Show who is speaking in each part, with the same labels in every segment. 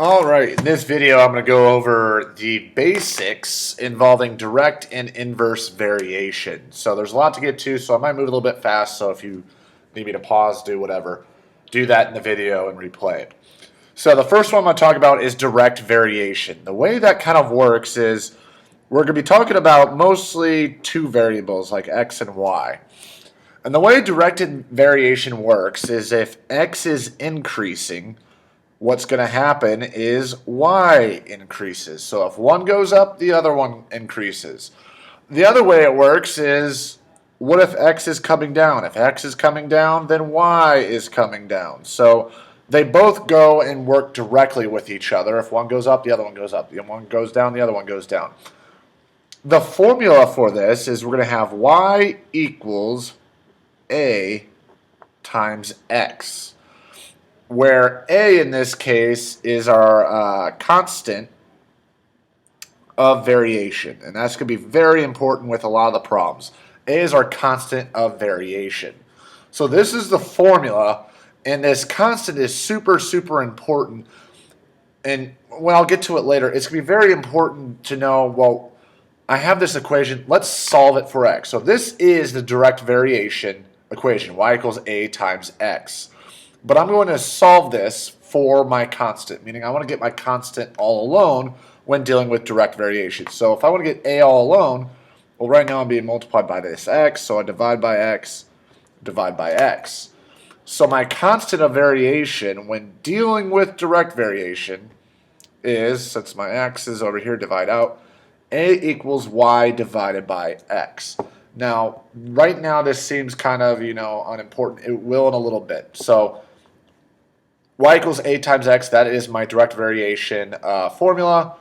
Speaker 1: Alright, in this video I'm going to go over the basics involving direct and inverse variation. So there's a lot to get to, so I might move a little bit fast, so if you need me to pause, do whatever, do that in the video and replay it. So the first one I'm going to talk about is direct variation. The way that kind of works is we're going to be talking about mostly two variables like x and y. And the way directed variation works is if x is increasing, what's going to happen is y increases. So if one goes up, the other one increases. The other way it works is, what if x is coming down? If x is coming down, then y is coming down. So they both go and work directly with each other. If one goes up, the other one goes up. If one goes down, the other one goes down. The formula for this is we're going to have y equals a times x, where a in this case is our constant of variation, and that's going to be very important with a lot of the problems. A is our constant of variation. So this is the formula, and this constant is super important, and when I'll get to it later, it's going to be very important to know, well, I have this equation, let's solve it for x. So this is the direct variation equation, y equals a times x. But I'm going to solve this for my constant, meaning I want to get my constant all alone when dealing with direct variation. So if I want to get a all alone, well, right now I'm being multiplied by this x, so I divide by x, divide by x. So my constant of variation when dealing with direct variation is, since my x is over here, divide out, a equals y divided by x. Now, right now this seems kind of, unimportant. It will in a little bit. So y equals a times x, that is my direct variation formula.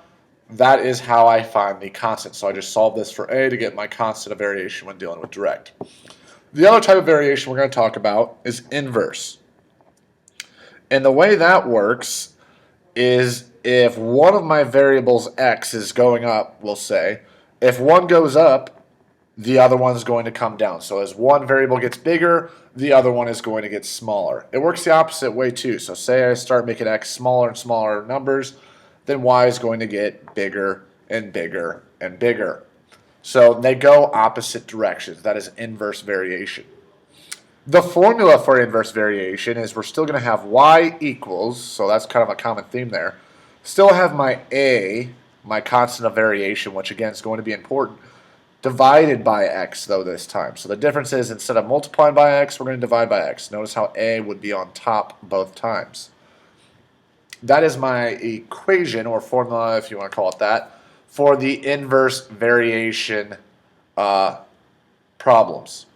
Speaker 1: That is how I find the constant. So I just solve this for a to get my constant of variation when dealing with direct. The other type of variation we're going to talk about is inverse. And the way that works is if one of my variables x is going up, we'll say, if one goes up, the other one is going to come down. So as one variable gets bigger, the other one is going to get smaller. It works the opposite way too. So say I start making x smaller and smaller numbers, then y is going to get bigger and bigger and bigger. So they go opposite directions. That is inverse variation. The formula for inverse variation is we're still going to have y equals, so that's kind of a common theme there, still have my a, my constant of variation, which again is going to be important, divided by x though this time. So the difference is instead of multiplying by x, we're going to divide by x. Notice how a would be on top both times. That is my equation, or formula if you want to call it that, for the inverse variation problems.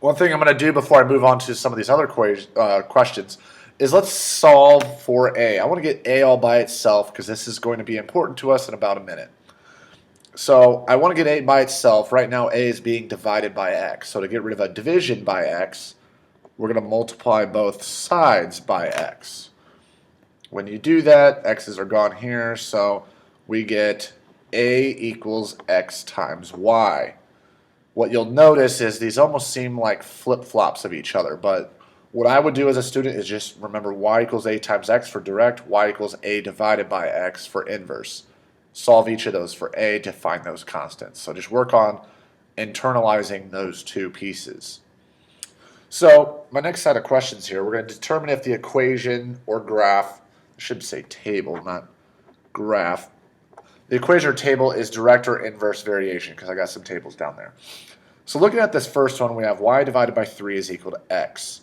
Speaker 1: One thing I'm going to do before I move on to some of these other questions is let's solve for a. I want to get a all by itself because this is going to be important to us in about a minute. So I want to get a by itself. Right now a is being divided by x. So to get rid of a division by x, we're going to multiply both sides by x. When you do that, x's are gone here, so we get a equals x times y. What you'll notice is these almost seem like flip-flops of each other, but what I would do as a student is just remember y equals a times x for direct, y equals a divided by x for inverse. Solve each of those for a to find those constants. So just work on internalizing those two pieces. So my next set of questions here, we're going to determine if the equation or graph, I should say table, not graph, the equation or table is direct or inverse variation, because I got some tables down there. So looking at this first one, we have y divided by 3 is equal to x.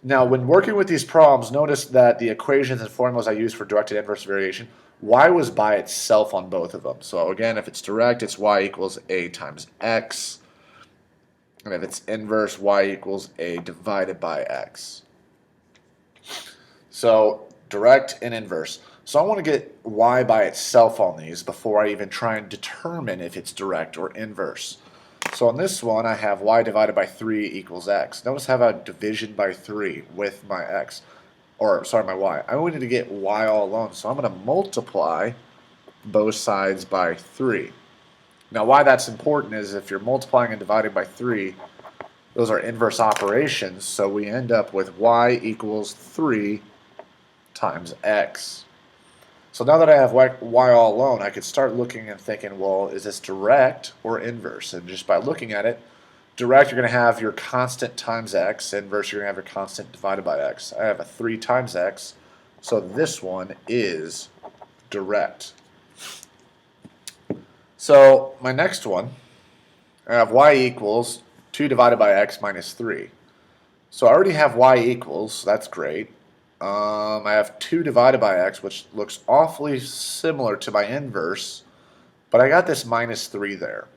Speaker 1: Now, when working with these problems, notice that the equations and formulas I use for direct and inverse variation, y was by itself on both of them. So again, if it's direct, it's y equals a times x. And if it's inverse, y equals a divided by x. So direct and inverse. So I want to get y by itself on these before I even try and determine if it's direct or inverse. So on this one, I have y divided by 3 equals x. Notice I have a division by 3 with my x, or sorry, my y. I wanted to get y all alone, so I'm going to multiply both sides by 3. Now why that's important is if you're multiplying and dividing by 3, those are inverse operations, so we end up with y equals 3 times x. So now that I have y all alone, I could start looking and thinking, well, is this direct or inverse? And just by looking at it, direct, you're going to have your constant times x. Inverse, you're going to have your constant divided by x. I have a 3 times x, so this one is direct. So my next one, I have y equals 2 divided by x minus 3. So I already have y equals, so that's great. I have 2 divided by x, which looks awfully similar to my inverse, but I got this minus 3 there.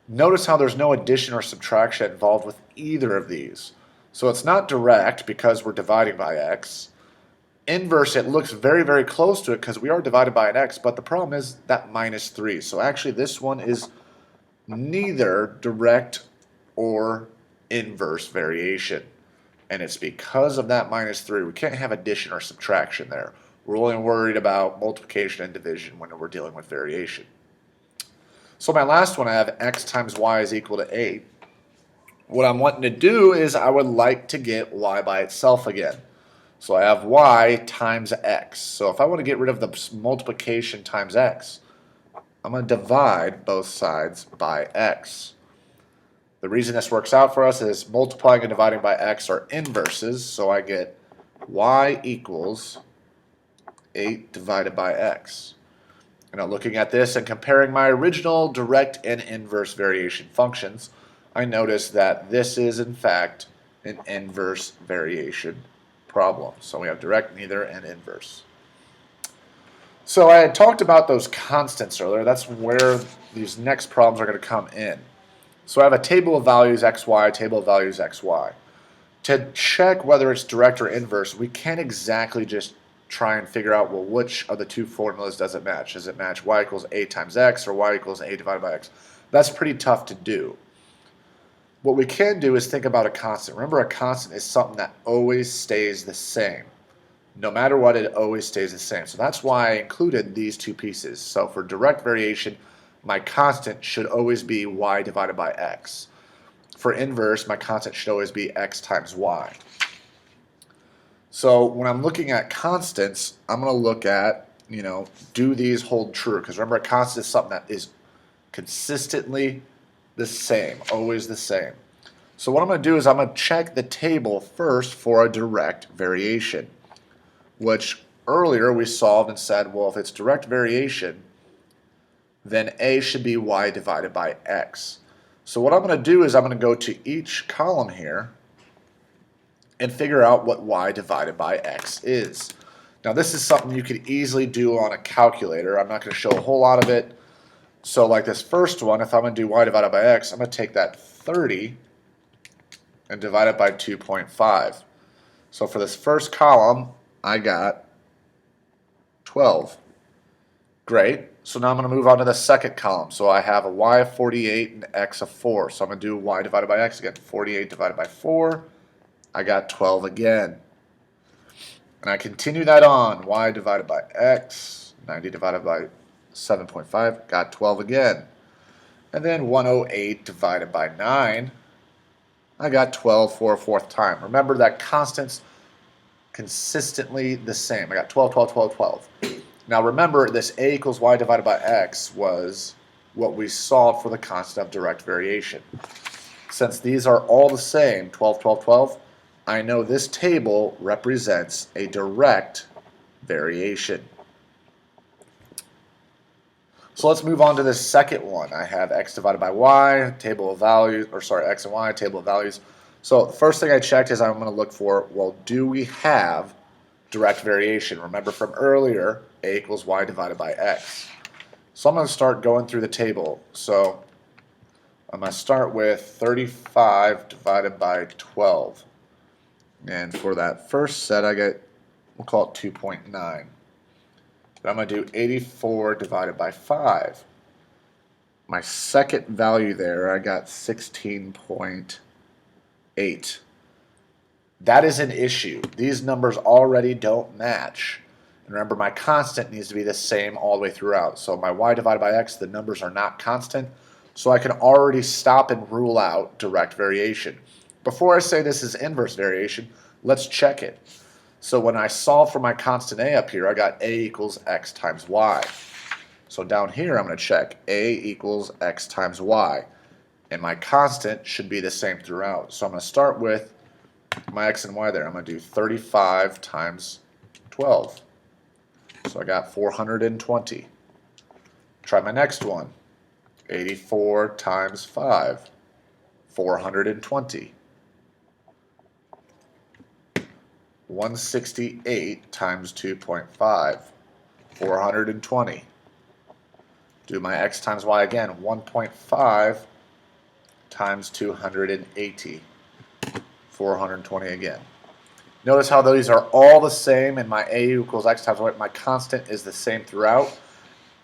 Speaker 1: Notice how there's no addition or subtraction involved with either of these. So it's not direct because we're dividing by x. Inverse, it looks very, very close to it because we are divided by an x, but the problem is that minus 3. So actually this one is neither direct or inverse variation. And it's because of that minus 3. We can't have addition or subtraction there. We're only worried about multiplication and division when we're dealing with variation. So my last one, I have x times y is equal to 8. What I'm wanting to do is I would like to get y by itself again. So I have y times x. So if I want to get rid of the multiplication times x, I'm going to divide both sides by x. The reason this works out for us is multiplying and dividing by x are inverses, so I get y equals 8 divided by x. Now looking at this and comparing my original direct and inverse variation functions, I notice that this is in fact an inverse variation problem. So we have direct, neither, and inverse. So I had talked about those constants earlier. That's where these next problems are going to come in. So I have a table of values xy, table of values xy. To check whether it's direct or inverse, we can't exactly just try and figure out, well, which of the two formulas does it match? Does it match y equals a times x or y equals a divided by x? That's pretty tough to do. What we can do is think about a constant. Remember, a constant is something that always stays the same. No matter what, it always stays the same. So that's why I included these two pieces. So for direct variation, my constant should always be y divided by x. For inverse, my constant should always be x times y. So when I'm looking at constants, I'm going to look at, do these hold true? Because remember, a constant is something that is consistently the same, always the same. So what I'm going to do is I'm going to check the table first for a direct variation, which earlier we solved and said, well, if it's direct variation, then a should be y divided by x. So what I'm going to do is I'm going to go to each column here and figure out what y divided by x is. Now this is something you could easily do on a calculator. I'm not going to show a whole lot of it. So like this first one, if I'm going to do y divided by x, I'm going to take that 30 and divide it by 2.5. So for this first column, I got 12. Great. So now I'm going to move on to the second column. So I have a y of 48 and x of 4. So I'm going to do y divided by x again. 48 divided by 4. I got 12 again. And I continue that on. Y divided by x, 90 divided by 7.5, got 12 again. And then 108 divided by 9, I got 12 for a fourth time. Remember that constant's consistently the same. I got 12, 12, 12, 12. Now remember, this a equals y divided by x was what we solved for the constant of direct variation. Since these are all the same, 12, 12, 12, I know this table represents a direct variation. So let's move on to the second one. I have x divided by y, table of values, x and y, table of values. So the first thing I checked is I'm going to look for, well, do we have direct variation? Remember from earlier, a equals y divided by x. So I'm going to start going through the table. So I'm going to start with 35 divided by 12. And for that first set, I get, we'll call it 2.9. Then I'm going to do 84 divided by 5. My second value there, I got 16.8. That is an issue. These numbers already don't match. And remember, my constant needs to be the same all the way throughout. So my y divided by x, the numbers are not constant. So I can already stop and rule out direct variation. Before I say this is inverse variation, let's check it. So when I solve for my constant a up here, I got a equals x times y. So down here, I'm going to check a equals x times y. And my constant should be the same throughout. So I'm going to start with my x and y there. I'm going to do 35 times 12. So I got 420. Try my next one. 84 times 5. 420. 168 times 2.5. 420. Do my x times y again. 1.5 times 280. 420 again. Notice how these are all the same, and my a equals x times y, my constant is the same throughout.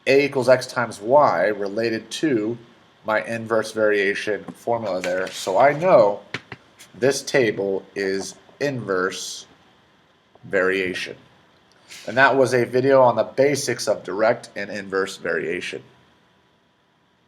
Speaker 1: A equals x times y related to my inverse variation formula there. So I know this table is inverse variation. And that was a video on the basics of direct and inverse variation.